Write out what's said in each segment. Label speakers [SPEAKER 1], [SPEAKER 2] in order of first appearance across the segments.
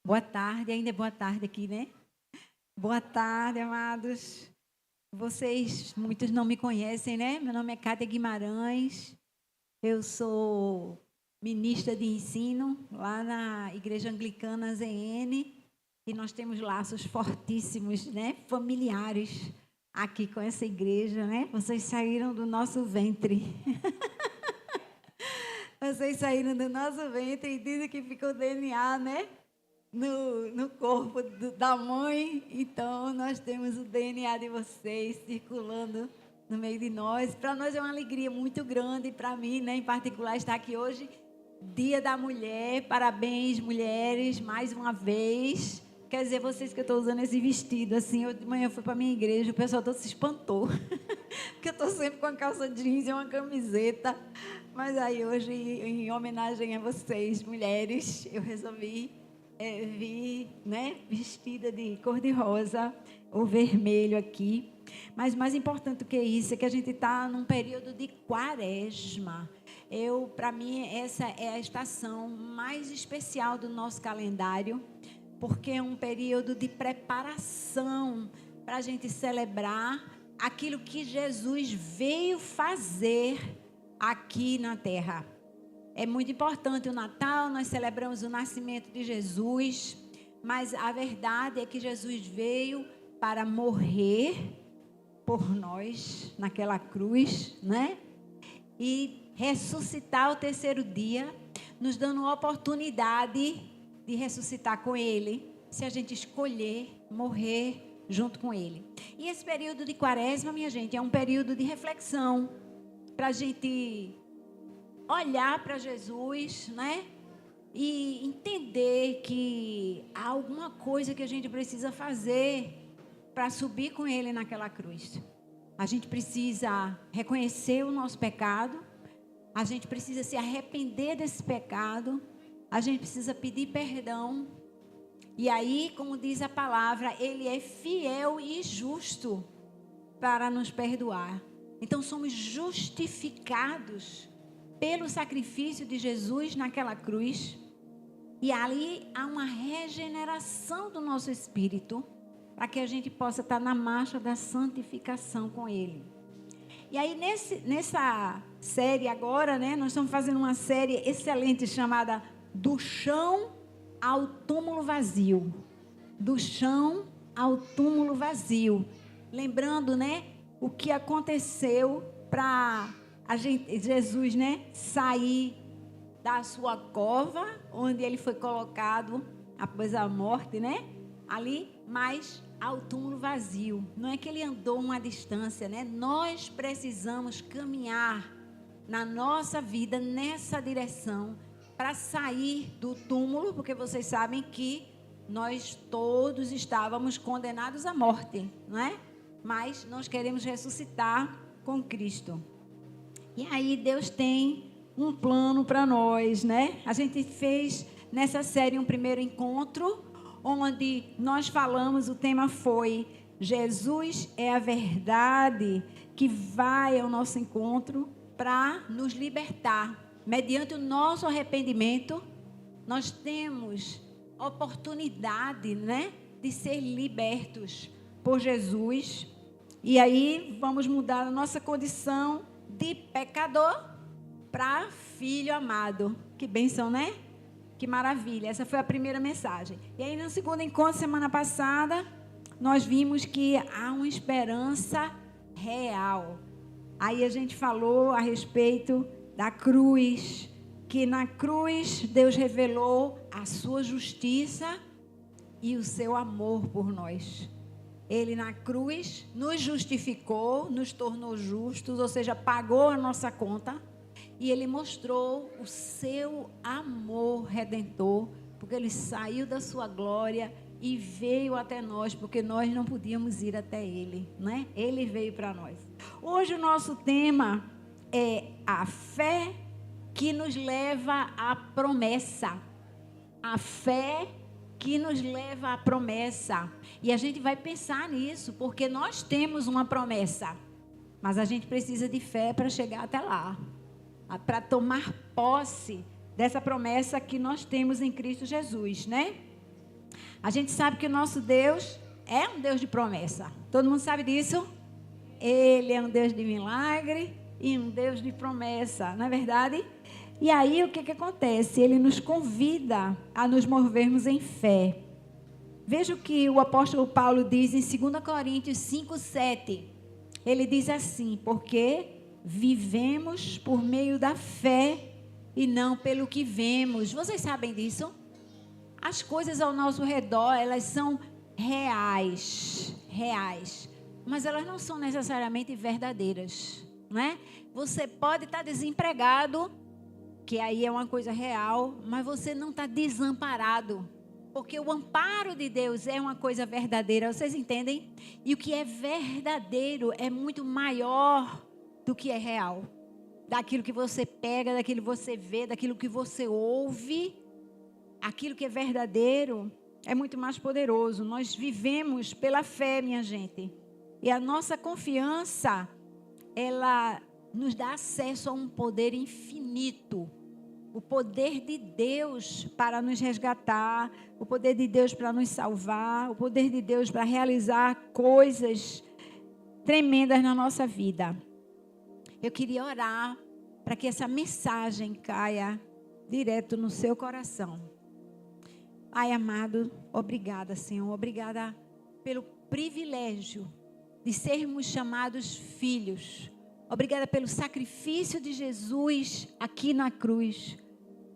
[SPEAKER 1] Boa tarde, ainda é boa tarde aqui, né? Boa tarde, amados. Vocês, muitos não me conhecem, né? Meu nome é Cátia Guimarães. Eu sou ministra de ensino lá na Igreja Anglicana ZN. E nós temos laços fortíssimos, né? Familiares aqui com essa igreja, né? Vocês saíram do nosso ventre. Vocês saíram do nosso ventre e dizem que ficou DNA, né? No corpo da mãe. Então, nós temos o DNA de vocês circulando no meio de nós. Para nós é uma alegria muito grande, para mim, né, em particular, estar aqui hoje, Dia da Mulher. Parabéns, mulheres, mais uma vez. Quer dizer, vocês que eu estou usando esse vestido, assim, eu de manhã fui para a minha igreja, o pessoal todo se espantou, porque eu estou sempre com a calça jeans e uma camiseta. Mas aí hoje, em homenagem a vocês, mulheres, eu resolvi vir, né, vestida de cor-de-rosa ou vermelho aqui. Mas mais importante do que isso é que a gente está num período de quaresma. Para mim, essa é a estação mais especial do nosso calendário, porque é um período de preparação para a gente celebrar aquilo que Jesus veio fazer aqui na terra. É muito importante o Natal, nós celebramos o nascimento de Jesus, mas a verdade é que Jesus veio para morrer por nós naquela cruz, né? E ressuscitar ao terceiro dia, nos dando a oportunidade de ressuscitar com Ele, se a gente escolher morrer junto com Ele. E esse período de quaresma, minha gente, é um período de reflexão para a gente olhar para Jesus, né? E entender que há alguma coisa que a gente precisa fazer para subir com Ele naquela cruz. A gente precisa reconhecer o nosso pecado, a gente precisa se arrepender desse pecado, a gente precisa pedir perdão. E aí, como diz a palavra, Ele é fiel e justo para nos perdoar. Então, somos justificados pelo sacrifício de Jesus naquela cruz. E ali há uma regeneração do nosso espírito, para que a gente possa estar na marcha da santificação com Ele. E aí, nessa série agora, né, nós estamos fazendo uma série excelente chamada Do Chão ao Túmulo Vazio. Do chão ao túmulo vazio. Lembrando, né, o que aconteceu para Jesus, né, sair da sua cova, onde ele foi colocado após a morte, né, ali, mas ao túmulo vazio. Não é que ele andou uma distância, né? Nós precisamos caminhar na nossa vida nessa direção para sair do túmulo, porque vocês sabem que nós todos estávamos condenados à morte, não é? Mas nós queremos ressuscitar com Cristo. E aí Deus tem um plano para nós, né? A gente fez nessa série um primeiro encontro, onde nós falamos, o tema foi Jesus é a verdade que vai ao nosso encontro para nos libertar. Mediante o nosso arrependimento, nós temos oportunidade, né, de ser libertos por Jesus. E aí vamos mudar a nossa condição de pecador para filho amado. Que bênção, né? Que maravilha. Essa foi a primeira mensagem. E aí no segundo encontro, semana passada, nós vimos que há uma esperança real. Aí a gente falou a respeito da cruz, que na cruz Deus revelou a sua justiça e o seu amor por nós. Ele na cruz nos justificou, nos tornou justos, ou seja, pagou a nossa conta. E Ele mostrou o seu amor redentor, porque Ele saiu da sua glória e veio até nós, porque nós não podíamos ir até Ele, né? Ele veio para nós. Hoje o nosso tema é a fé que nos leva à promessa. A fé que nos leva à promessa. E a gente vai pensar nisso, porque nós temos uma promessa, mas a gente precisa de fé para chegar até lá, para tomar posse dessa promessa que nós temos em Cristo Jesus, né? A gente sabe que o nosso Deus é um Deus de promessa. Todo mundo sabe disso? Ele é um Deus de milagre e um Deus de promessa, não é verdade? E aí o que acontece? Ele nos convida a nos movermos em fé. Veja o que o apóstolo Paulo diz em 2 Coríntios 5:7. Ele diz assim: porque vivemos por meio da fé e não pelo que vemos. Vocês sabem disso? As coisas ao nosso redor, elas são reais, mas elas não são necessariamente verdadeiras, não é? Você pode estar desempregado, que aí é uma coisa real, mas você não está desamparado, porque o amparo de Deus é uma coisa verdadeira, vocês entendem? E o que é verdadeiro é muito maior do que é real, daquilo que você pega, daquilo que você vê, daquilo que você ouve. Aquilo que é verdadeiro é muito mais poderoso. Nós vivemos pela fé, minha gente. E a nossa confiança, ela nos dá acesso a um poder infinito. O poder de Deus para nos resgatar, o poder de Deus para nos salvar, o poder de Deus para realizar coisas tremendas na nossa vida. Eu queria orar para que essa mensagem caia direto no seu coração. Pai amado, obrigada, Senhor. Obrigada pelo privilégio de sermos chamados filhos. Obrigada pelo sacrifício de Jesus aqui na cruz.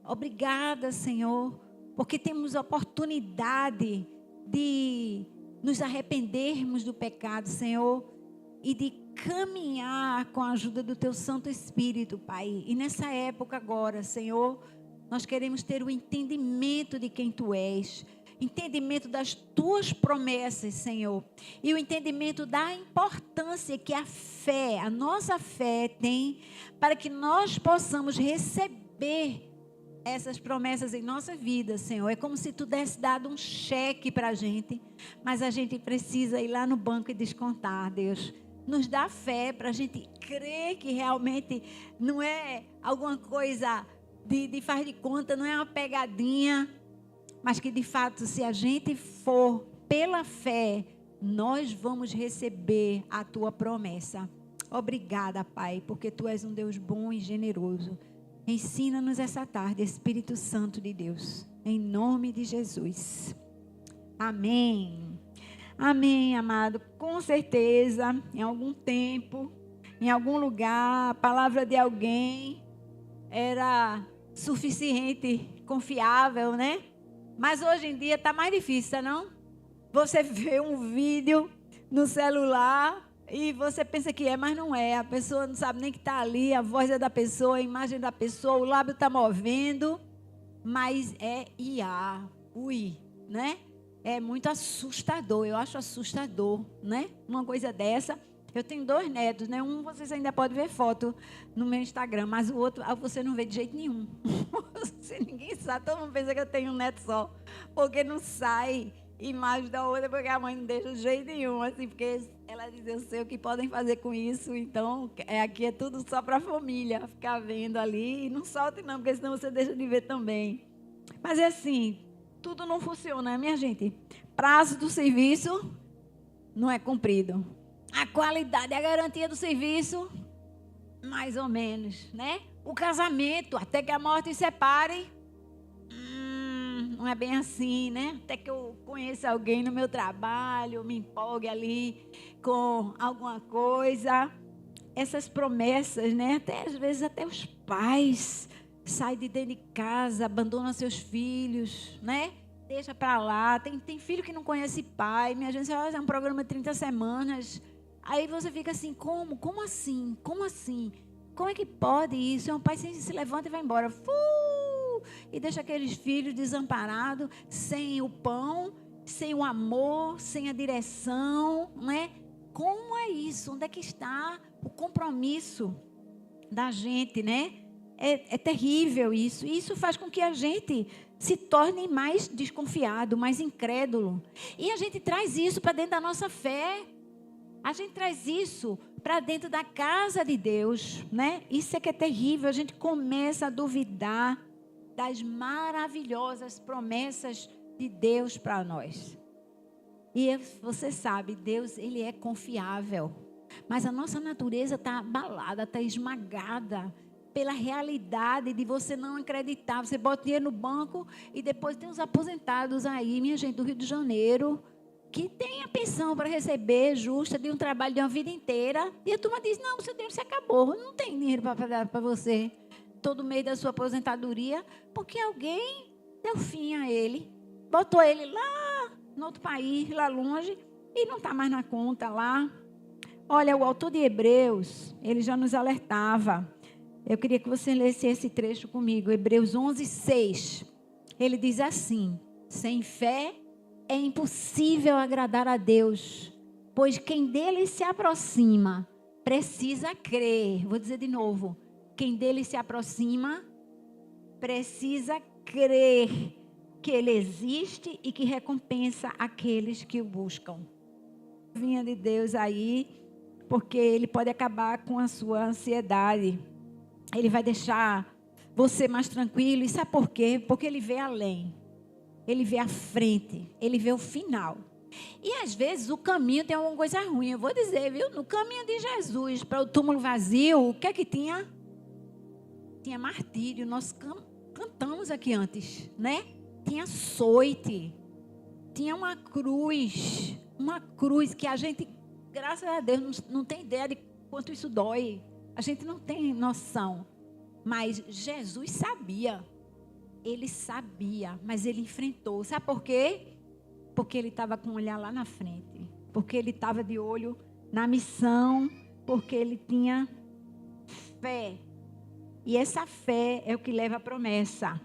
[SPEAKER 1] Obrigada, Senhor, porque temos a oportunidade de nos arrependermos do pecado, Senhor, e de caminhar com a ajuda do Teu Santo Espírito, Pai. E nessa época agora, Senhor, nós queremos ter o entendimento de quem Tu és, entendimento das Tuas promessas, Senhor, e o entendimento da importância que a fé, a nossa fé tem, para que nós possamos receber essas promessas em nossa vida, Senhor. É como se Tu desse dado um cheque para a gente, mas a gente precisa ir lá no banco e descontar, Deus. Nos dá fé para a gente crer que realmente não é alguma coisa de faz de conta, não é uma pegadinha, mas que de fato, se a gente for pela fé, nós vamos receber a Tua promessa. Obrigada, Pai, porque Tu és um Deus bom e generoso. Ensina-nos essa tarde, Espírito Santo de Deus, em nome de Jesus. Amém. Amém, amado. Com certeza, em algum tempo, em algum lugar, a palavra de alguém era suficiente, confiável, né? Mas hoje em dia está mais difícil, não? Você vê um vídeo no celular e você pensa que é, mas não é. A pessoa não sabe nem que está ali, a voz é da pessoa, a imagem da pessoa, o lábio está movendo, mas é IA, né? É muito assustador, eu acho assustador, né? Uma coisa dessa. Eu tenho 2 netos, né? Um vocês ainda podem ver foto no meu Instagram, mas o outro você não vê de jeito nenhum. Ninguém sabe, todo mundo pensa que eu tenho um neto só, porque não sai imagem da outra, porque a mãe não deixa de jeito nenhum, assim, porque ela diz, eu sei o que podem fazer com isso, então aqui é tudo só para a família, ficar vendo ali, e não solte não, porque senão você deixa de ver também. Mas é assim, tudo não funciona, minha gente. Prazo do serviço não é cumprido. A qualidade, a garantia do serviço, mais ou menos, né? O casamento, até que a morte separe, não é bem assim, né? Até que eu conheça alguém no meu trabalho, me empolgue ali com alguma coisa. Essas promessas, né? Até às vezes até os pais saem de dentro de casa, abandonam seus filhos, né? Deixa para lá. Tem filho que não conhece pai. Minha gente, é um programa de 30 semanas. Aí você fica assim, como? Como assim? Como assim? Como é que pode isso? É um pai que se levanta e vai embora. E deixa aqueles filhos desamparados, sem o pão, sem o amor, sem a direção, né? Como é isso? Onde é que está o compromisso da gente, né? É terrível isso. E isso faz com que a gente se torne mais desconfiado, mais incrédulo. E a gente traz isso para dentro da nossa fé. A gente traz isso para dentro da casa de Deus, né? Isso é que é terrível. A gente começa a duvidar das maravilhosas promessas de Deus para nós. E você sabe, Deus, Ele é confiável. Mas a nossa natureza está abalada, está esmagada pela realidade de você não acreditar. Você bota dinheiro no banco e depois tem os aposentados aí, minha gente, do Rio de Janeiro, que tem a pensão para receber justa de um trabalho de uma vida inteira. E a turma diz, não, seu dinheiro se acabou, não tem dinheiro para dar para você todo mês da sua aposentadoria, porque alguém deu fim a ele, botou ele lá no outro país, lá longe, e não está mais na conta lá. Olha, o autor de Hebreus, ele já nos alertava. Eu queria que você lesse esse trecho comigo, Hebreus 11:6. Ele diz assim: sem fé é impossível agradar a Deus, pois quem dele se aproxima precisa crer. Vou dizer de novo. Quem dele se aproxima precisa crer que ele existe e que recompensa aqueles que o buscam. Vinha de Deus aí, porque ele pode acabar com a sua ansiedade. Ele vai deixar você mais tranquilo. E sabe por quê? Porque ele vê além. Ele vê a frente. Ele vê o final. E às vezes o caminho tem alguma coisa ruim. Eu vou dizer, viu? No caminho de Jesus para o túmulo vazio, o que é que tinha? Tinha martírio. Nós cantamos aqui antes, né? Tinha açoite. Tinha uma cruz. Uma cruz que a gente, graças a Deus, não tem ideia de quanto isso dói. A gente não tem noção. Mas Jesus sabia. Ele sabia, mas ele enfrentou. Sabe por quê? Porque ele estava com o olhar lá na frente. Porque ele estava de olho na missão. Porque ele tinha fé. E essa fé é o que leva à promessa.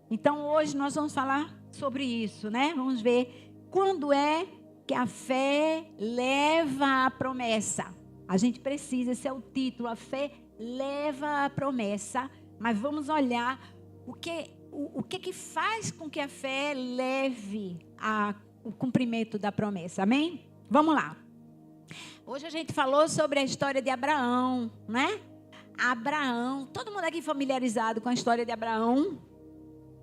[SPEAKER 1] Então, hoje nós vamos falar sobre isso, né? Vamos ver quando é que a fé leva à promessa. A gente precisa, esse é o título, a fé leva à promessa. Mas vamos olhar o que faz com que a fé leve ao cumprimento da promessa, amém? Vamos lá. Hoje a gente falou sobre a história de Abraão, né? Abraão, todo mundo aqui familiarizado com a história de Abraão?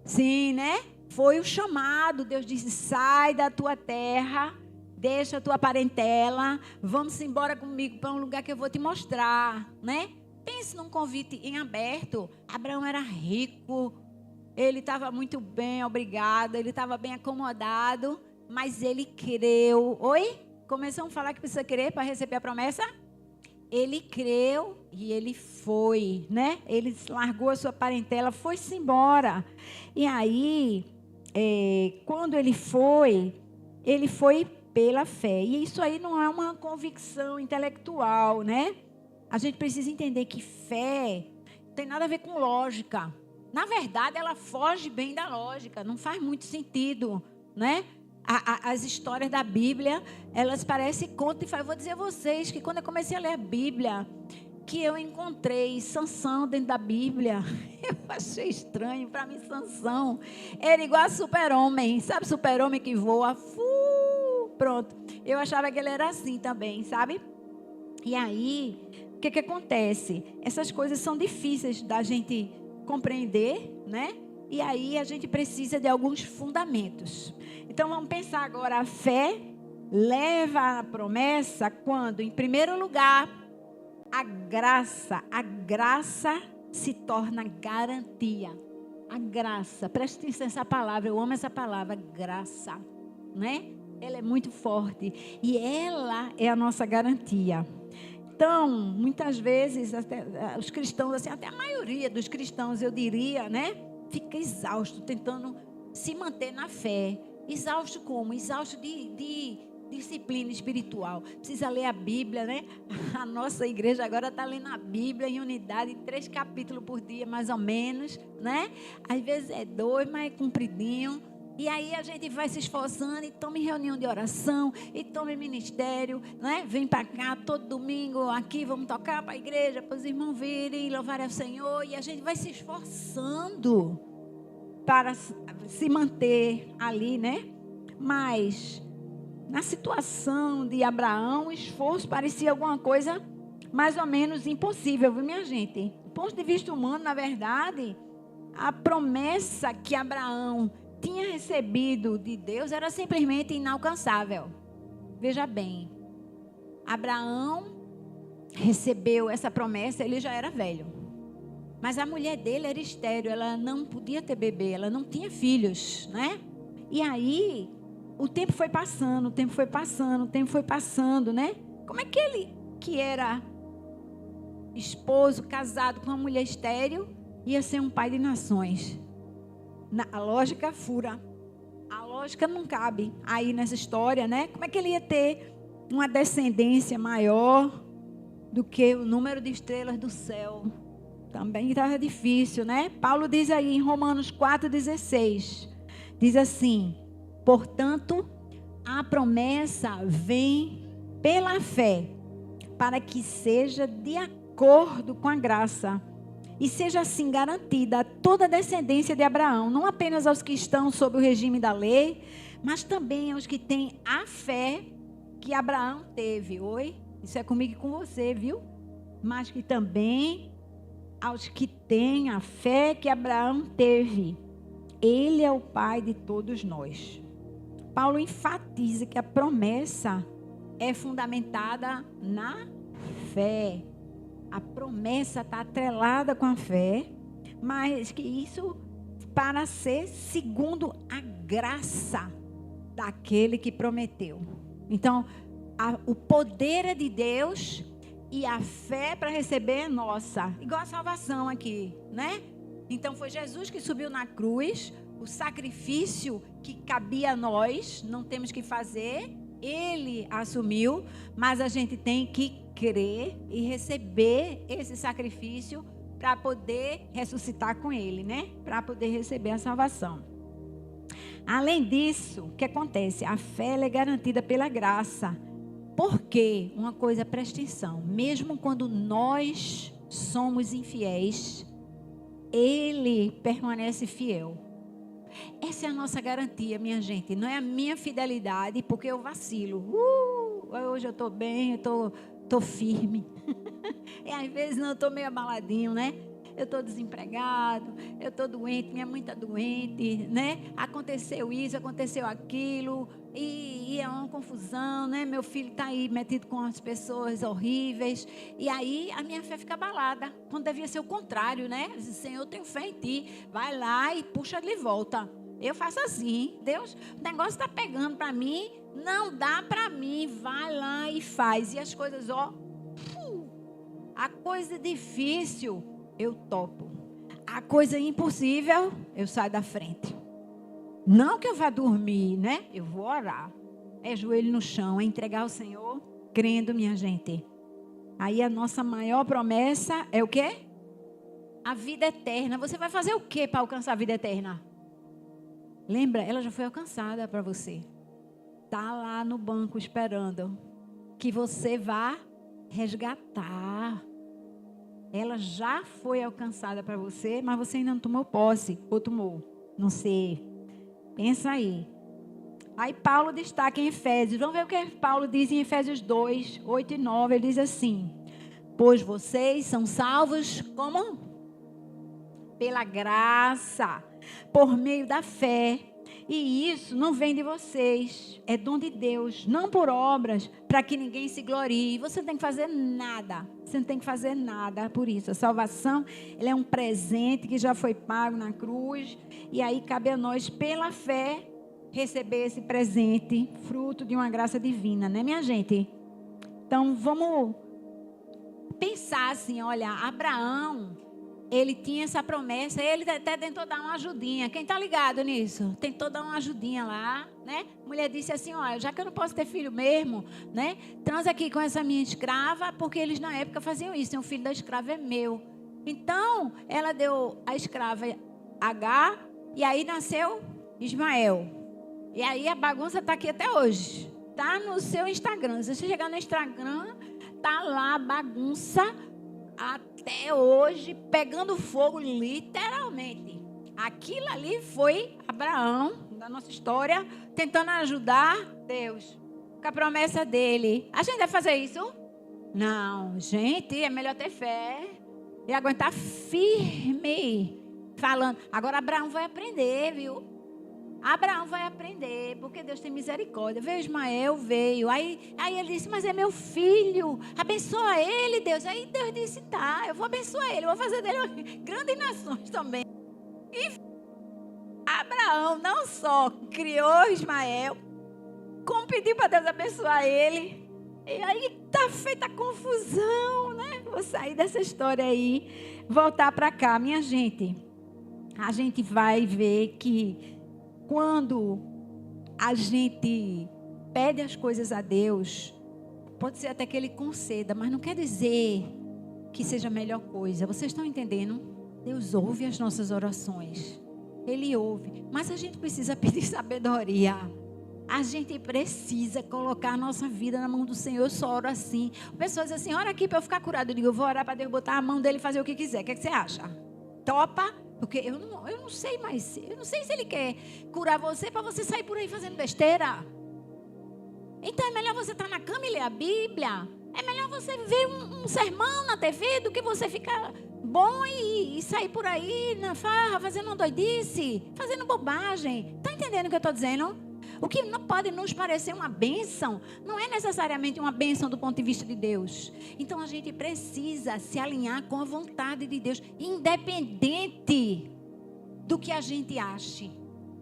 [SPEAKER 1] Sim, né? Foi o chamado, Deus disse, sai da tua terra, deixa a tua parentela, vamos embora comigo para um lugar que eu vou te mostrar, né? Pense num convite em aberto. Abraão era rico, ele estava muito bem, obrigado, ele estava bem acomodado, mas ele creu. Oi? Começamos a falar que precisa crer para receber a promessa? Ele creu e ele foi, né? Ele largou a sua parentela, foi-se embora. E aí, quando ele foi pela fé. E isso aí não é uma convicção intelectual, né? A gente precisa entender que fé não tem nada a ver com lógica. Na verdade, ela foge bem da lógica, não faz muito sentido, né? As histórias da Bíblia, elas parecem conto e faz. Eu vou dizer a vocês que quando eu comecei a ler a Bíblia, que eu encontrei Sansão dentro da Bíblia, eu achei estranho. Para mim, Sansão era igual a super-homem, sabe, super-homem que voa, pronto. Eu achava que ele era assim também, sabe? E aí, o que acontece? Essas coisas são difíceis da gente compreender, né? E aí a gente precisa de alguns fundamentos. Então vamos pensar agora, a fé leva à promessa quando, em primeiro lugar, a graça se torna garantia. A graça, preste atenção nessa palavra, eu amo essa palavra, graça, né? Ela é muito forte e ela é a nossa garantia. Então, muitas vezes, até, os cristãos, assim, até a maioria dos cristãos, eu diria, né? Fica exausto, tentando se manter na fé. Exausto como? Exausto de disciplina espiritual. Precisa ler a Bíblia, né? A nossa igreja agora está lendo a Bíblia em unidade, 3 capítulos por dia, mais ou menos, né? Às vezes é 2, mas é compridinho. E aí a gente vai se esforçando e toma em reunião de oração, e toma em ministério, né? Vem para cá todo domingo, aqui vamos tocar para a igreja, para os irmãos virem, louvarem ao Senhor. E a gente vai se esforçando para se manter ali, né? Mas na situação de Abraão, o esforço parecia alguma coisa mais ou menos impossível, viu, minha gente? Do ponto de vista humano, na verdade, a promessa que Abraão tinha recebido de Deus era simplesmente inalcançável. Veja bem, Abraão recebeu essa promessa, ele já era velho. Mas a mulher dele era estéril, ela não podia ter bebê, ela não tinha filhos, né? E aí, o tempo foi passando, o tempo foi passando, o tempo foi passando, né? Como é que ele, que era esposo, casado com uma mulher estéril, ia ser um pai de nações? A lógica fura. A lógica não cabe aí nessa história, né? Como é que ele ia ter uma descendência maior do que o número de estrelas do céu? Também estava difícil, né? Paulo diz aí em Romanos 4,16. Diz assim: portanto, a promessa vem pela fé, para que seja de acordo com a graça, e seja assim garantida a toda a descendência de Abraão, não apenas aos que estão sob o regime da lei, mas também aos que têm a fé que Abraão teve. Oi? Isso é comigo e com você, viu? Mas que também aos que têm a fé que Abraão teve. Ele é o pai de todos nós. Paulo enfatiza que a promessa é fundamentada na fé. A promessa está atrelada com a fé, mas que isso para ser segundo a graça daquele que prometeu. Então, o poder é de Deus e a fé para receber é nossa. Igual a salvação aqui, né? Então, foi Jesus que subiu na cruz, o sacrifício que cabia a nós, não temos que fazer, ele assumiu, mas a gente tem que crer e receber esse sacrifício para poder ressuscitar com ele, né? Para poder receber a salvação. Além disso, o que acontece? A fé ela é garantida pela graça. Por quê? Uma coisa, presta atenção. Mesmo quando nós somos infiéis, ele permanece fiel. Essa é a nossa garantia, minha gente. Não é a minha fidelidade, porque eu vacilo. Hoje eu estou bem, eu estou firme. E às vezes não, eu estou meio abaladinho, né? Eu estou desempregado, eu estou doente, minha mãe está doente, né? Aconteceu isso, aconteceu aquilo, e é uma confusão, né? Meu filho está aí metido com as pessoas horríveis, e aí a minha fé fica abalada, quando devia ser o contrário, né? Eu disse, Senhor, eu tenho fé em Ti, vai lá e puxa de volta. Eu faço assim, Deus, o negócio está pegando para mim, não dá para mim, vai lá e faz, e as coisas, a coisa difícil, eu topo. A coisa impossível, eu saio da frente. Não que eu vá dormir, né? Eu vou orar. É joelho no chão, é entregar ao Senhor, crendo, minha gente. Aí a nossa maior promessa é o quê? A vida eterna. Você vai fazer o quê para alcançar a vida eterna? Lembra? Ela já foi alcançada para você. Está lá no banco esperando que você vá resgatar. Ela já foi alcançada para você, mas você ainda não tomou posse. Ou tomou? Não sei. Pensa aí. Aí Paulo destaca em Efésios. Vamos ver o que Paulo diz em Efésios 2, 8 e 9. Ele diz assim: pois vocês são salvos como? Pela graça, por meio da fé. E isso não vem de vocês, é dom de Deus, não por obras, para que ninguém se glorie. Você não tem que fazer nada, você não tem que fazer nada por isso. A salvação, ela é um presente que já foi pago na cruz, e aí cabe a nós, pela fé, receber esse presente, fruto de uma graça divina, né, minha gente? Então, vamos pensar assim, olha, Abraão, ele tinha essa promessa, ele até tentou dar uma ajudinha. Quem está ligado nisso? Tentou dar uma ajudinha lá, né? A mulher disse assim, olha, já que eu não posso ter filho mesmo, né? Transa aqui com essa minha escrava, porque eles na época faziam isso. O filho da escrava é meu. Então, ela deu a escrava H, e aí nasceu Ismael. E aí a bagunça está aqui até hoje. Está no seu Instagram. Se você chegar no Instagram, está lá a bagunça até hoje, pegando fogo, literalmente. Aquilo ali foi Abraão, da nossa história, tentando ajudar Deus, com a promessa dele. A gente vai fazer isso? Não, gente, é melhor ter fé e aguentar firme, falando. Agora Abraão vai aprender, viu? Abraão vai aprender, porque Deus tem misericórdia. Veio Ismael, veio. Aí ele disse, mas é meu filho, abençoa ele, Deus. Aí Deus disse, tá, eu vou abençoar ele, eu vou fazer dele grandes nações também. E Abraão não só criou Ismael, como pediu para Deus abençoar ele. E aí tá feita a confusão, né? Vou sair dessa história aí, voltar para cá. Minha gente, a gente vai ver que quando a gente pede as coisas a Deus, pode ser até que Ele conceda, mas não quer dizer que seja a melhor coisa. Vocês estão entendendo? Deus ouve as nossas orações. Ele ouve. Mas a gente precisa pedir sabedoria. A gente precisa colocar a nossa vida na mão do Senhor. Eu só oro assim. Pessoas dizem assim, ora aqui para eu ficar curado. Eu digo, eu vou orar para Deus botar a mão dele e fazer o que quiser. O que você acha? Topa? Porque eu não sei mais. Eu não sei se Ele quer curar você para você sair por aí fazendo besteira. Então é melhor você estar na cama e ler a Bíblia. É melhor você ver um sermão na TV do que você ficar bom e sair por aí na farra, fazendo uma doidice, fazendo bobagem. Está entendendo o que eu estou dizendo? O que não pode nos parecer uma bênção, não é necessariamente uma bênção do ponto de vista de Deus. Então a gente precisa se alinhar com a vontade de Deus, independente do que a gente ache.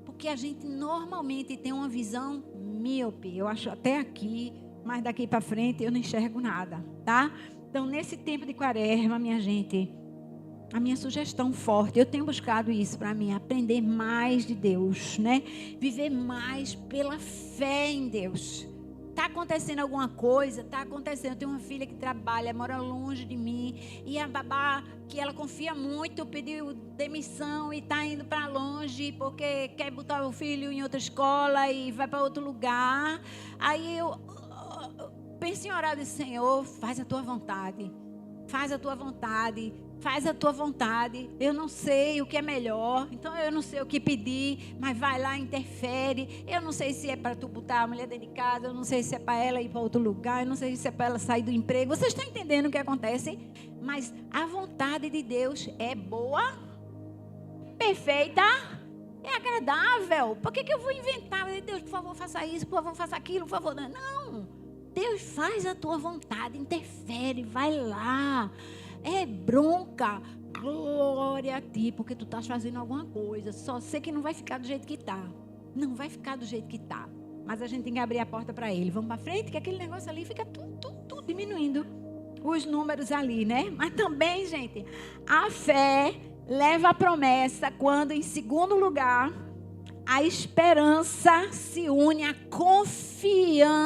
[SPEAKER 1] Porque a gente normalmente tem uma visão míope. Eu acho até aqui, mas daqui para frente eu não enxergo nada, tá? Então nesse tempo de quaresma, minha gente, a minha sugestão forte, eu tenho buscado isso para mim, aprender mais de Deus, né? Viver mais pela fé em Deus. Está acontecendo alguma coisa? Está acontecendo. Eu tenho uma filha que trabalha, mora longe de mim. E a babá, que ela confia muito, pediu demissão e está indo para longe porque quer botar o filho em outra escola e vai para outro lugar. Aí eu penso em orar e disse, Senhor, faz a tua vontade. Faz a tua vontade. Faz a tua vontade. Eu não sei o que é melhor. Então eu não sei o que pedir. Mas vai lá, interfere. Eu não sei se é para tu botar a mulher dentro de casa. Eu não sei se é para ela ir para outro lugar. Eu não sei se é para ela sair do emprego. Vocês estão entendendo o que acontece? Mas a vontade de Deus é boa, perfeita, é agradável. Por que eu vou inventar? Deus, por favor, faça isso. Por favor, faça aquilo. Por favor, não. Deus faz a tua vontade. Interfere. Vai lá. É bronca, glória a ti, porque tu estás fazendo alguma coisa. Só sei que não vai ficar do jeito que está. Não vai ficar do jeito que está. Mas a gente tem que abrir a porta para ele. Vamos para frente, que aquele negócio ali fica tudo diminuindo. Os números ali, né? Mas também, gente, a fé leva a promessa quando, em segundo lugar, a esperança se une à confiança.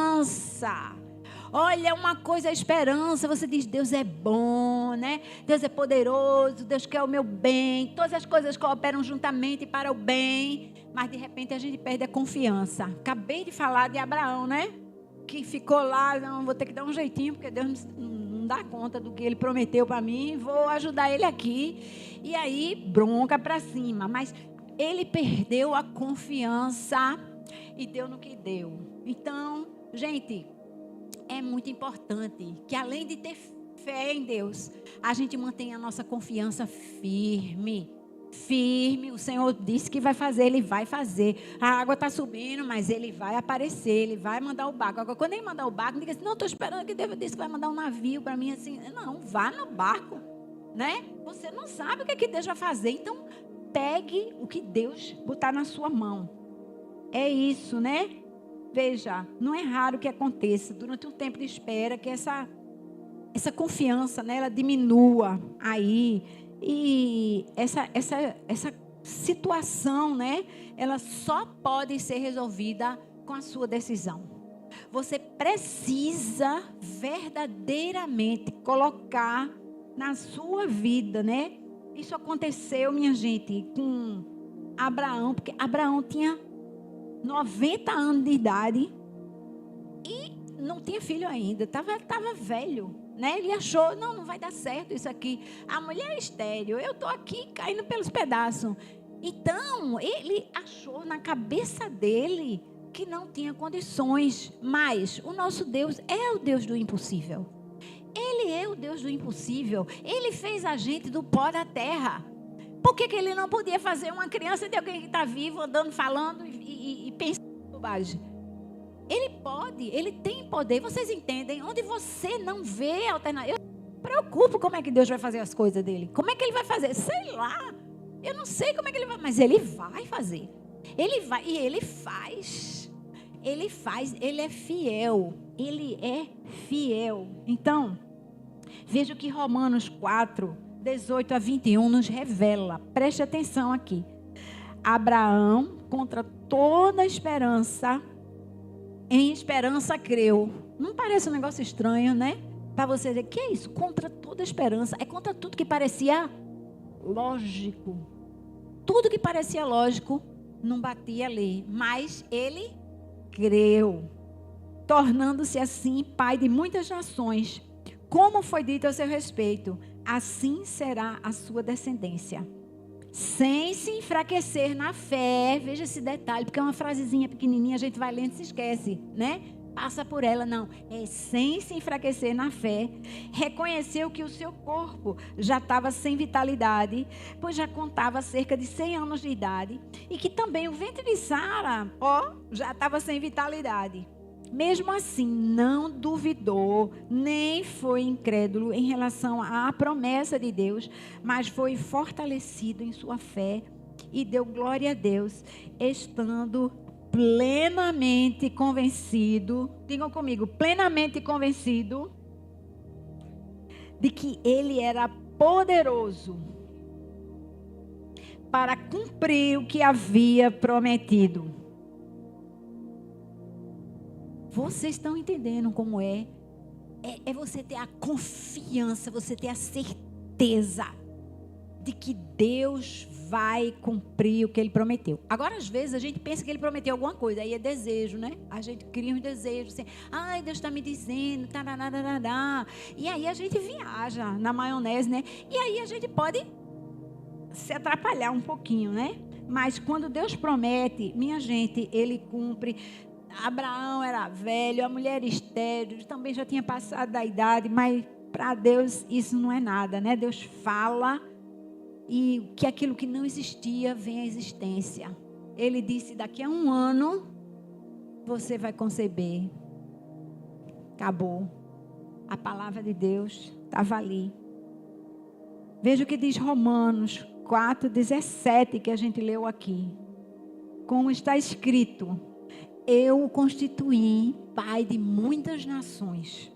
[SPEAKER 1] Olha, uma coisa é a esperança, você diz, Deus é bom, né? Deus é poderoso, Deus quer o meu bem, todas as coisas cooperam juntamente para o bem, mas de repente a gente perde a confiança. Acabei de falar de Abraão, né? Que ficou lá, não, vou ter que dar um jeitinho, porque Deus não dá conta do que Ele prometeu para mim, vou ajudar Ele aqui. E aí, bronca para cima, mas ele perdeu a confiança e deu no que deu. Então, gente, é muito importante que, além de ter fé em Deus, a gente mantenha a nossa confiança firme. Firme. O Senhor disse que vai fazer, Ele vai fazer. A água está subindo, mas Ele vai aparecer, Ele vai mandar o barco. Agora, quando Ele mandar o barco, não diga assim, não, estou esperando que Deus disse que vai mandar um navio para mim. Assim, não, vá no barco, né? Você não sabe o que Deus vai fazer, então pegue o que Deus botar na sua mão. É isso, né? Veja, não é raro que aconteça durante um tempo de espera que essa confiança, né, ela diminua aí. E essa situação, né, ela só pode ser resolvida com a sua decisão. Você precisa verdadeiramente colocar na sua vida, né? Isso aconteceu, minha gente, com Abraão, porque Abraão tinha 90 anos de idade e não tinha filho ainda, estava velho, né? Ele achou, não vai dar certo isso aqui. A mulher é estéril, eu estou aqui caindo pelos pedaços. Então, ele achou na cabeça dele que não tinha condições, mas o nosso Deus é o Deus do impossível. Ele é o Deus do impossível. Ele fez a gente do pó da terra. Por que Ele não podia fazer uma criança de alguém que está vivo, andando, falando e
[SPEAKER 2] e pensa em bobagem. Ele pode, ele tem poder. Vocês entendem? Onde você não vê alternativa. Eu me preocupo como é que Deus vai fazer as coisas dele. Como é que ele vai fazer? Sei lá. Eu não sei como é que ele vai, mas ele vai fazer. Ele vai e ele faz. Ele faz, ele é fiel. Ele é fiel. Então, veja o que Romanos 4, 18 a 21 nos revela. Preste atenção aqui. Abraão, contra toda esperança, em esperança creu. Não parece um negócio estranho, né? Para você dizer, que é isso? Contra toda esperança. É contra tudo que parecia lógico. Tudo que parecia lógico não batia ali. Mas ele creu, tornando-se assim pai de muitas nações. Como foi dito a seu respeito, assim será a sua descendência. Sem se enfraquecer na fé. Veja esse detalhe, porque é uma frasezinha pequenininha, a gente vai lendo e se esquece, né? Passa por ela, não. É sem se enfraquecer na fé. Reconheceu que o seu corpo já estava sem vitalidade, pois já contava cerca de 100 anos de idade. E que também o ventre de Sara, já estava sem vitalidade. Mesmo assim, não duvidou, nem foi incrédulo em relação à promessa de Deus, mas foi fortalecido em sua fé e deu glória a Deus, estando plenamente convencido, digam comigo, plenamente convencido de que ele era poderoso para cumprir o que havia prometido. Vocês estão entendendo como é? É você ter a confiança, você ter a certeza de que Deus vai cumprir o que Ele prometeu. Agora, às vezes, a gente pensa que Ele prometeu alguma coisa, aí é desejo, né? A gente cria um desejo, assim, ai, Deus está me dizendo, tarararará. E aí a gente viaja na maionese, né? E aí a gente pode se atrapalhar um pouquinho, né? Mas quando Deus promete, minha gente, Ele cumpre. Abraão era velho, a mulher estéril, também já tinha passado da idade, mas para Deus isso não é nada, né? Deus fala e que aquilo que não existia vem à existência. Ele disse, daqui a 1 ano você vai conceber. Acabou. A palavra de Deus estava ali. Veja o que diz Romanos 4:17, que a gente leu aqui. Como está escrito, eu o constituí pai de muitas nações.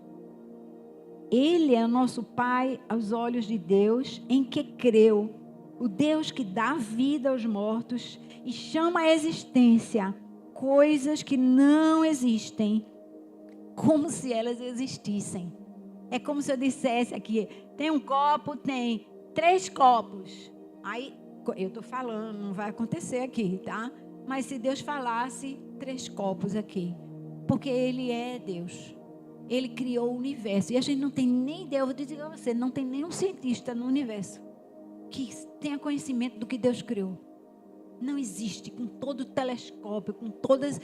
[SPEAKER 2] Ele é o nosso pai aos olhos de Deus, em que creu. O Deus que dá vida aos mortos e chama à existência coisas que não existem, como se elas existissem. É como se eu dissesse aqui, tem um copo, tem 3 copos. Aí, eu estou falando, não vai acontecer aqui, tá? Mas se Deus falasse, 3 copos aqui. Porque Ele é Deus. Ele criou o universo. E a gente não tem nem ideia, eu vou dizer a você, não tem nenhum cientista no universo que tenha conhecimento do que Deus criou. Não existe, com todo o telescópio, com todos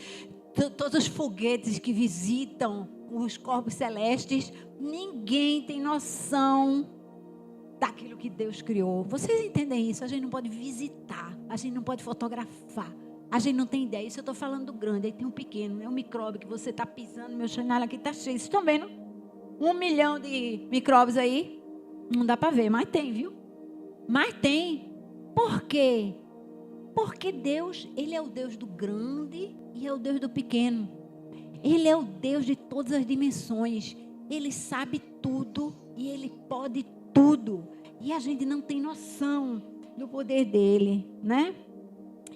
[SPEAKER 2] os foguetes que visitam os corpos celestes, ninguém tem noção daquilo que Deus criou. Vocês entendem isso? A gente não pode visitar, a gente não pode fotografar, a gente não tem ideia. Isso eu estou falando do grande, aí tem um pequeno, é um micróbio que você está pisando, meu chanel aqui está cheio. Vocês estão vendo? 1 milhão de micróbios aí, não dá para ver, mas tem, viu? Mas tem. Por quê? Porque Deus, Ele é o Deus do grande e é o Deus do pequeno. Ele é o Deus de todas as dimensões. Ele sabe tudo e Ele pode tudo. E a gente não tem noção do poder dEle, né?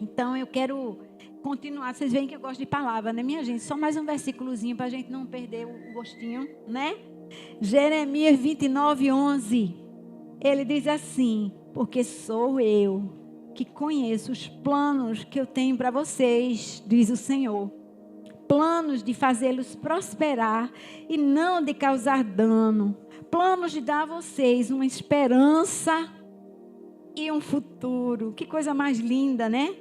[SPEAKER 2] Então eu quero continuar. Vocês veem que eu gosto de palavra, né, minha gente? Só mais um versículozinho para a gente não perder o gostinho, né? Jeremias 29:11. Ele diz assim: porque sou eu que conheço os planos que eu tenho para vocês, diz o Senhor. Planos de fazê-los prosperar e não de causar dano. Planos de dar a vocês uma esperança e um futuro. Que coisa mais linda, né?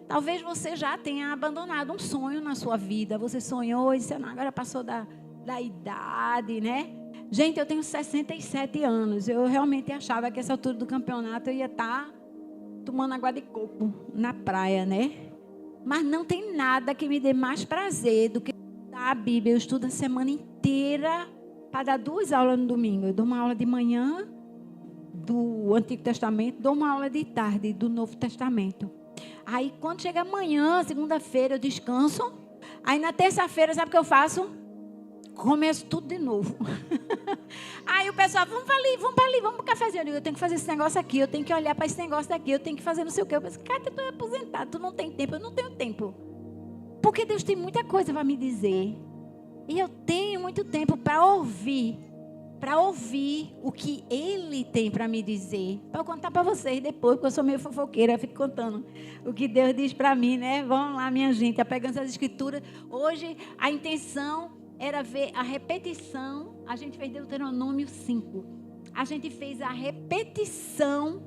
[SPEAKER 2] Talvez você já tenha abandonado um sonho na sua vida. Você sonhou e disse, não, agora passou da idade, né? Gente, eu tenho 67 anos. Eu realmente achava que essa altura do campeonato eu ia estar tomando água de coco na praia, né? Mas não tem nada que me dê mais prazer do que estudar a Bíblia. Eu estudo a semana inteira para dar 2 aulas no domingo. Eu dou uma aula de manhã do Antigo Testamento, dou uma aula de tarde do Novo Testamento. Aí, quando chega amanhã, segunda-feira, eu descanso. Aí, na terça-feira, sabe o que eu faço? Começo tudo de novo. Aí o pessoal, vamos para ali, vamos para o cafezinho. Eu digo, eu tenho que fazer esse negócio aqui, eu tenho que olhar para esse negócio daqui, eu tenho que fazer não sei o quê. Eu penso, cara, tu é aposentado, tu não tem tempo. Eu não tenho tempo. Porque Deus tem muita coisa para me dizer. E eu tenho muito tempo para ouvir o que Ele tem para me dizer. Para eu contar para vocês depois, porque eu sou meio fofoqueira, eu fico contando o que Deus diz para mim, né? Vamos lá, minha gente, apegando essas escrituras. Hoje, a intenção era ver a repetição. A gente fez Deuteronômio 5. A gente fez a repetição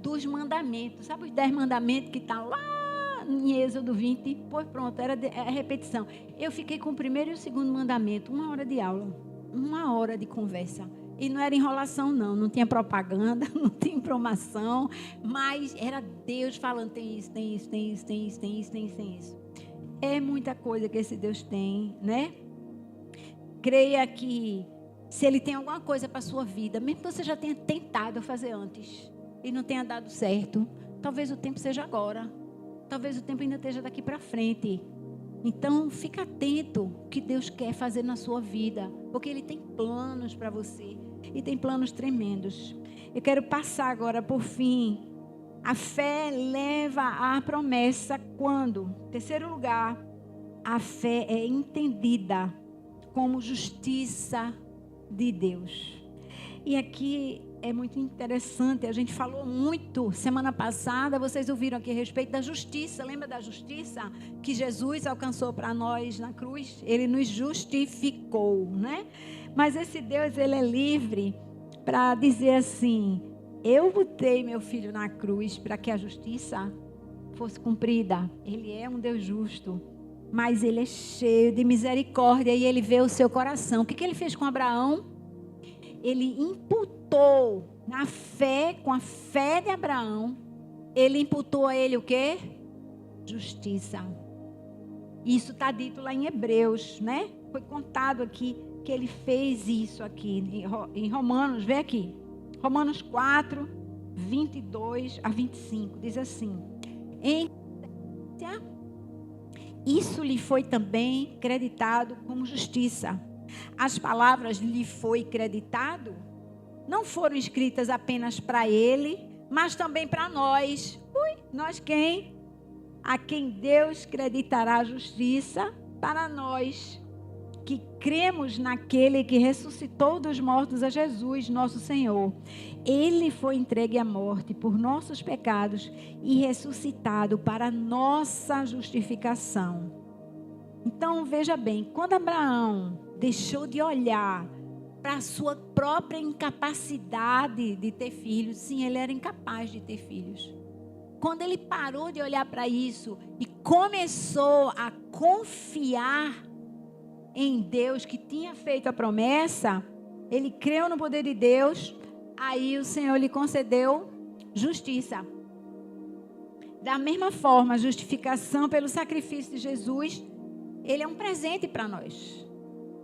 [SPEAKER 2] dos mandamentos. Sabe os 10 mandamentos que estão lá em Êxodo 20? Pois pronto, era a repetição. Eu fiquei com o primeiro e o segundo mandamento. 1 hora de aula. 1 hora de conversa. E não era enrolação, não. Não tinha propaganda, não tinha informação. Mas era Deus falando, tem isso, tem isso, tem isso, tem isso, tem isso, tem isso, tem isso. É muita coisa que esse Deus tem, né? Creia que se Ele tem alguma coisa para a sua vida, mesmo que você já tenha tentado fazer antes e não tenha dado certo, talvez o tempo seja agora. Talvez o tempo ainda esteja daqui para frente. Então, fica atento o que Deus quer fazer na sua vida, porque Ele tem planos para você e tem planos tremendos. Eu quero passar agora, por fim, a fé leva à promessa quando? Terceiro lugar, a fé é entendida como justiça de Deus. E aqui é muito interessante, a gente falou muito semana passada, vocês ouviram aqui a respeito da justiça. Lembra da justiça que Jesus alcançou para nós na cruz? Ele nos justificou, né? Mas esse Deus, Ele é livre para dizer assim, eu botei meu filho na cruz para que a justiça fosse cumprida. Ele é um Deus justo, mas Ele é cheio de misericórdia e Ele vê o seu coração. O que Ele fez com Abraão? Ele imputou na fé, com a fé de Abraão, Ele imputou a ele o quê? Justiça. Isso está dito lá em Hebreus, né? Foi contado aqui que Ele fez isso aqui em Romanos, vê aqui. Romanos 4, 22 a 25, diz assim. Isso lhe foi também creditado como justiça. As palavras lhe foi creditado não foram escritas apenas para ele, mas também para nós. Nós quem? A quem Deus creditará a justiça para nós, que cremos naquele que ressuscitou dos mortos a Jesus, nosso Senhor. Ele foi entregue à morte por nossos pecados e ressuscitado para nossa justificação. Então, veja bem, quando Abraão deixou de olhar para a sua própria incapacidade de ter filhos, sim, ele era incapaz de ter filhos. Quando ele parou de olhar para isso e começou a confiar em Deus que tinha feito a promessa, ele creu no poder de Deus, aí o Senhor lhe concedeu justiça. Da mesma forma, a justificação pelo sacrifício de Jesus, ele é um presente para nós.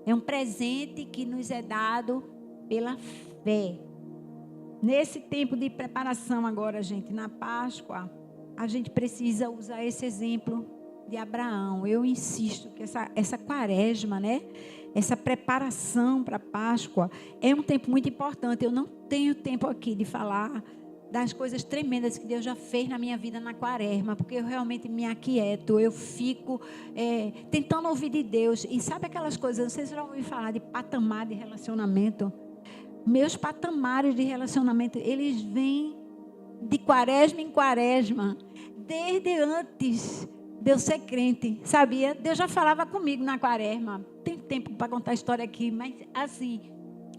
[SPEAKER 2] É um presente que nos é dado pela fé. Nesse tempo de preparação agora, gente, na Páscoa, a gente precisa usar esse exemplo de Abraão. Eu insisto que essa quaresma, né? Essa preparação para a Páscoa é um tempo muito importante. Eu não tenho tempo aqui de falar das coisas tremendas que Deus já fez na minha vida na quaresma, porque eu realmente me aquieto, eu fico tentando ouvir de Deus. E sabe aquelas coisas, não sei se você já ouviu falar de patamar de relacionamento. Meus patamares de relacionamento, eles vêm de quaresma em quaresma, desde antes de eu ser crente, sabia? Deus já falava comigo na quaresma. Tem tempo para contar a história aqui, mas assim,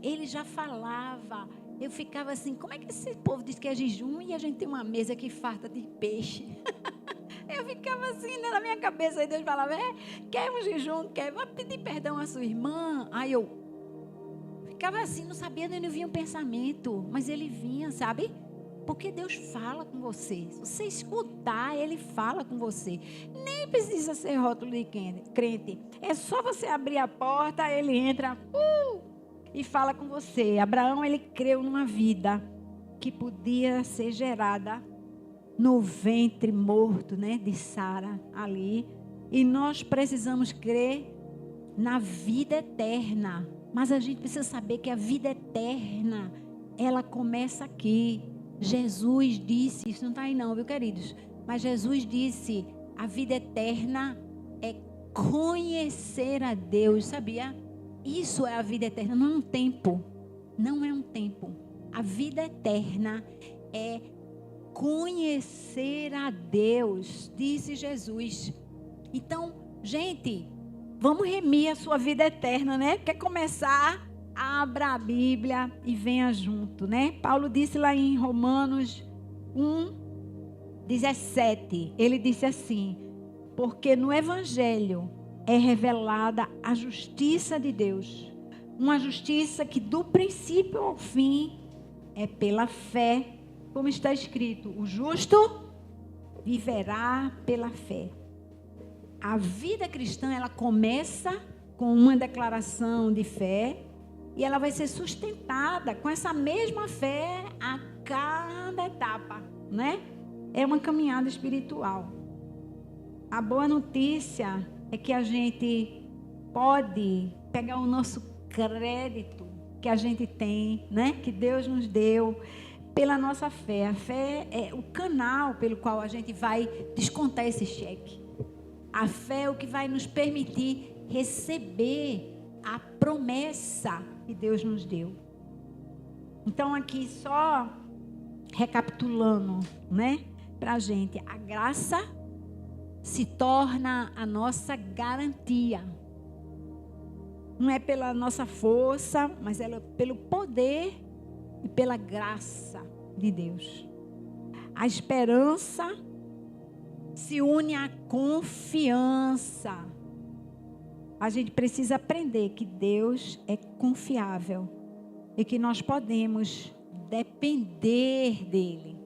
[SPEAKER 2] Ele já falava. Eu ficava assim, como é que esse povo diz que é jejum e a gente tem uma mesa que farta de peixe? Eu ficava assim, né, na minha cabeça, aí Deus falava, quer um jejum, quer, vai pedir perdão à sua irmã. Aí eu ficava assim, não sabia de onde vinha o pensamento, mas ele vinha, sabe? Porque Deus fala com você. Se você escutar, Ele fala com você. Nem precisa ser rótulo de crente. É só você abrir a porta, Ele entra e fala com você. Abraão, ele creu numa vida que podia ser gerada no ventre morto, né, de Sara ali. E nós precisamos crer na vida eterna. Mas a gente precisa saber que a vida eterna, ela começa aqui. Jesus disse, isso não está aí não, viu, queridos? Mas Jesus disse, a vida eterna é conhecer a Deus, sabia? Isso é a vida eterna, não é um tempo. Não é um tempo. A vida eterna é conhecer a Deus, disse Jesus. Então, gente, vamos remir a sua vida eterna, né? Quer começar? Abra a Bíblia e venha junto, né? Paulo disse lá em Romanos 1:17, ele disse assim: porque no Evangelho é revelada a justiça de Deus, uma justiça que do princípio ao fim é pela fé, como está escrito, o justo viverá pela fé. A vida cristã, ela começa com uma declaração de fé e ela vai ser sustentada com essa mesma fé a cada etapa, né? É uma caminhada espiritual. A boa notícia é que a gente pode pegar o nosso crédito que a gente tem, né? Que Deus nos deu pela nossa fé. A fé é o canal pelo qual a gente vai descontar esse cheque. A fé é o que vai nos permitir receber a promessa que Deus nos deu. Então aqui só recapitulando, né? Pra gente, a graça se torna a nossa garantia. Não é pela nossa força, mas é pelo poder e pela graça de Deus. A esperança se une à confiança. A gente precisa aprender que Deus é confiável e que nós podemos depender dele.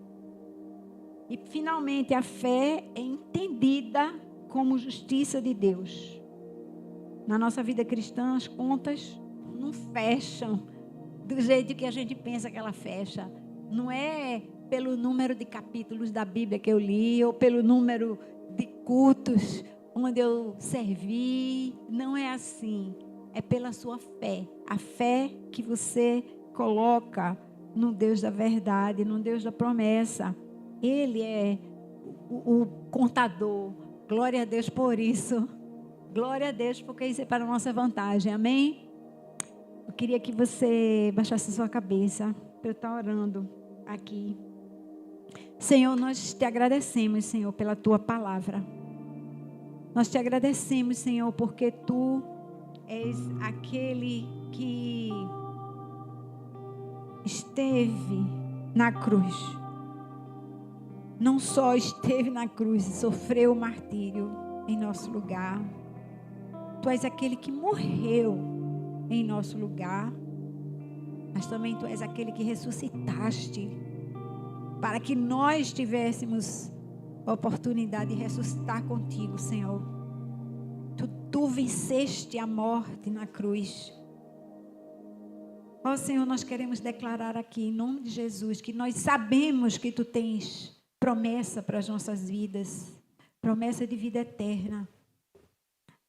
[SPEAKER 2] E finalmente a fé é entendida como justiça de Deus. Na nossa vida cristã, as contas não fecham do jeito que a gente pensa que ela fecha. Não é pelo número de capítulos da Bíblia que eu li, ou pelo número de cultos onde eu servi. Não é assim. É pela sua fé. A fé que você coloca no Deus da verdade, no Deus da promessa. Ele é o contador. Glória a Deus por isso. Glória a Deus, porque isso é para a nossa vantagem. Amém? Eu queria que você baixasse sua cabeça para eu estar orando aqui. Senhor, nós te agradecemos, Senhor, pela tua palavra. Nós te agradecemos, Senhor, porque tu és aquele que esteve na cruz. Não só esteve na cruz, sofreu o martírio em nosso lugar. Tu és aquele que morreu em nosso lugar, mas também tu és aquele que ressuscitaste para que nós tivéssemos a oportunidade de ressuscitar contigo, Senhor. Tu venceste a morte na cruz. Ó Senhor, nós queremos declarar aqui em nome de Jesus que nós sabemos que tu tens promessa para as nossas vidas, promessa de vida eterna.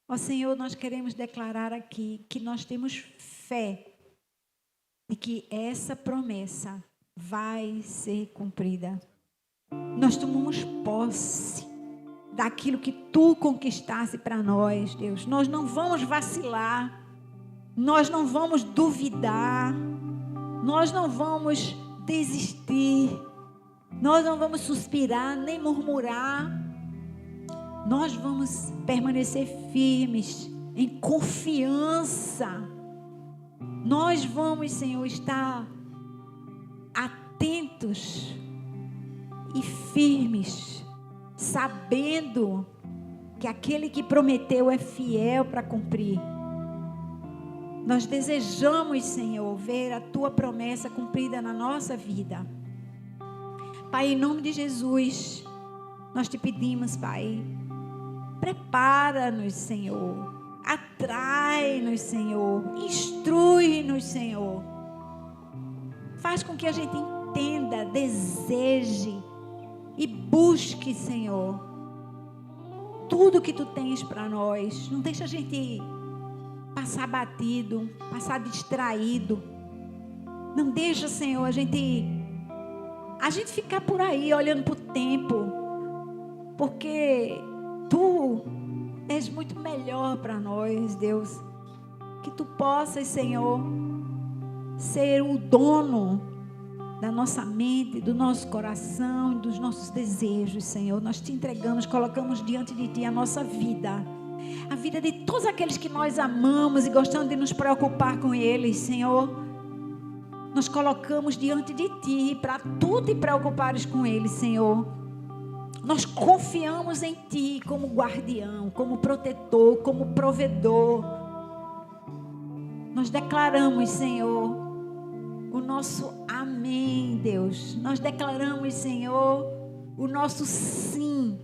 [SPEAKER 2] Ó Senhor, nós queremos declarar aqui que nós temos fé de que essa promessa vai ser cumprida. Nós tomamos posse daquilo que tu conquistaste para nós, Deus. Nós não vamos vacilar, nós não vamos duvidar, nós não vamos desistir, nós não vamos suspirar nem murmurar. Nós vamos permanecer firmes, em confiança. Nós vamos, Senhor, estar atentos e firmes, sabendo que aquele que prometeu é fiel para cumprir. Nós desejamos, Senhor, ver a tua promessa cumprida na nossa vida. Pai, em nome de Jesus, nós te pedimos, Pai, prepara-nos, Senhor. Atrai-nos, Senhor. Instrui-nos, Senhor. Faz com que a gente entenda, deseje e busque, Senhor, tudo que tu tens para nós. Não deixa a gente passar batido, passar distraído. Não deixa, Senhor, a gente ficar por aí olhando para o tempo, porque tu és muito melhor para nós, Deus. Que tu possas, Senhor, ser o dono da nossa mente, do nosso coração e dos nossos desejos, Senhor. Nós te entregamos, colocamos diante de ti a nossa vida, a vida de todos aqueles que nós amamos e gostamos de nos preocupar com eles, Senhor. Nós colocamos diante de ti para tu te preocupares com eles, Senhor. Nós confiamos em ti como guardião, como protetor, como provedor. Nós declaramos, Senhor, o nosso amém, Deus. Nós declaramos, Senhor, o nosso sim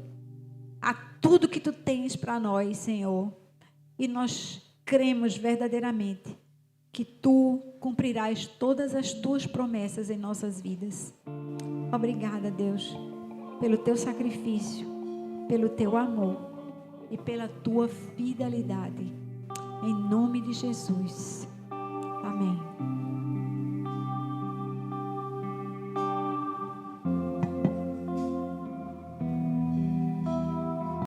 [SPEAKER 2] a tudo que tu tens para nós, Senhor. E nós cremos verdadeiramente que tu cumprirás todas as tuas promessas em nossas vidas. Obrigada, Deus, pelo teu sacrifício, pelo teu amor e pela tua fidelidade. Em nome de Jesus. Amém.